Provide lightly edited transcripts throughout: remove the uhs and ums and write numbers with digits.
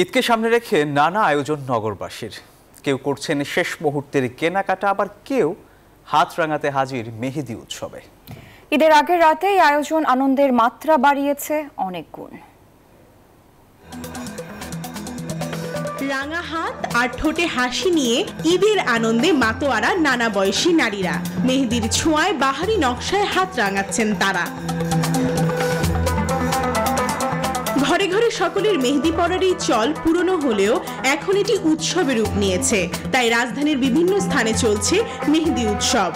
ঈদকে সামনে রেখে নানা আয়োজন নগরবাসীর। কেউ করছেন শেষ মুহূর্তের কেনাকাটা, আবার কেউ হাত রাঙাতে হাজির মেহেদি উৎসবে। ঈদের আগের রাতেই আয়োজন আনন্দের মাত্রা বাড়িয়েছে অনেক গুণ। রাঙা হাত আর ঠোঁটে হাসি নিয়ে ঈদের আনন্দে মাতোয়ারা নানা বয়সী নারীরা। মেহেদির ছোঁয়ায় বাহারি নকশায় হাত রাঙাচ্ছেন তারা। ঘরে ঘরে সকলের মেহেদি পরার এই চল পুরনো হলেও এখন এটি উৎসবের রূপ নিয়েছে। তাই রাজধানীর বিভিন্ন স্থানে চলছে মেহেদি উৎসব।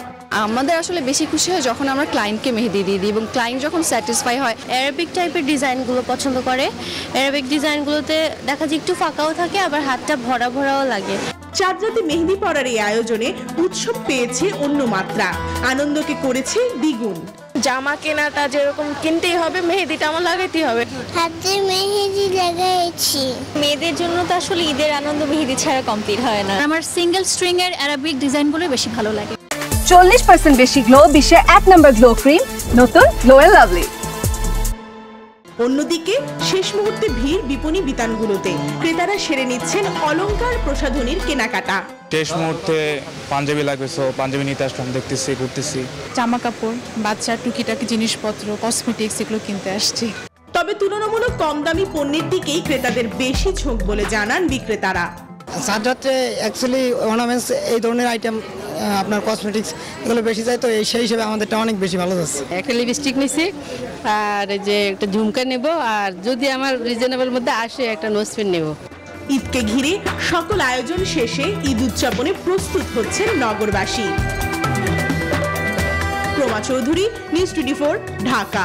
আমাদের আসলে বেশি খুশি হয় যখন আমরা ক্লায়েন্টকে মেহেদি দিয়ে দিই এবং ক্লায়েন্ট যখন স্যাটিসফাই হয়। অ্যারাবিক টাইপের ডিজাইনগুলো পছন্দ করে। অ্যারাবিক ডিজাইনগুলোতে দেখা যায় একটু ফাঁকাও থাকে, আবার হাতটা ভরা ভরাও লাগে। চাঁদ রাতে মেহেদি পরার এই আয়োজনে উৎসব পেয়েছে অন্য মাত্রা, আনন্দকে করেছে দ্বিগুণ। জামা কেনাটা যেরকম কিনতেই হবে, মেহেদিটা আমার লাগাইতেই হবে। হাতে মেহেদি লাগাইছি। মেয়েদের জন্য তো আসলে ঈদের আনন্দ মেহেদি ছাড়া কমপ্লিট হয় না। আমার সিঙ্গেল স্ট্রিং এর অ্যারাবিক ডিজাইনগুলো বেশি ভালো লাগে। 40% বেশি গ্লো, বিশ্বের 1 নম্বর গ্লো ক্রিম, নতুন গ্লো এন্ড লাভলি। অন্যদিকে শেষ মুহূর্তে ভিড় বিপণী বিতানগুলোতে। ক্রেতারা সেরে নিচ্ছেন অলংকার প্রসাধনীর কেনাকাটা। শেষ মুহূর্তে পাঞ্জাবি লাগবে, সো পাঞ্জাবি নিতে আসলাম, দেখতেছি ঘুরতেছি। জামা কাপড়, বাচ্চার টুকিটাকি জিনিসপত্র, কসমেটিক্স এগুলো কিনতে আসছি। তবে তুলনামূলক কম দামি পণ্যের দিকেই ক্রেতাদের বেশি ঝোঁক বলে জানান বিক্রেতারা। চাঁদ রাতে অ্যাকচুয়ালি অর্নামেন্টস এই ধরনের আইটেম, আপনার কসমেটিক্স এগুলো বেশি যায়, তো সেই হিসেবে আমাদেরটা অনেক বেশি ভালো যাচ্ছে। একটা লিপস্টিক নিছি আর যে একটা ঝুমকা নেব, আর যদি আমার রিজনেবল মধ্যে আসে একটা নোজপিন নেব। ঈদকে ঘিরে সকল আয়োজন শেষে ঈদ উদযাপনে প্রস্তুত হচ্ছেন নগরবাসী। প্রমা চৌধুরী, নিউজ 24, ঢাকা।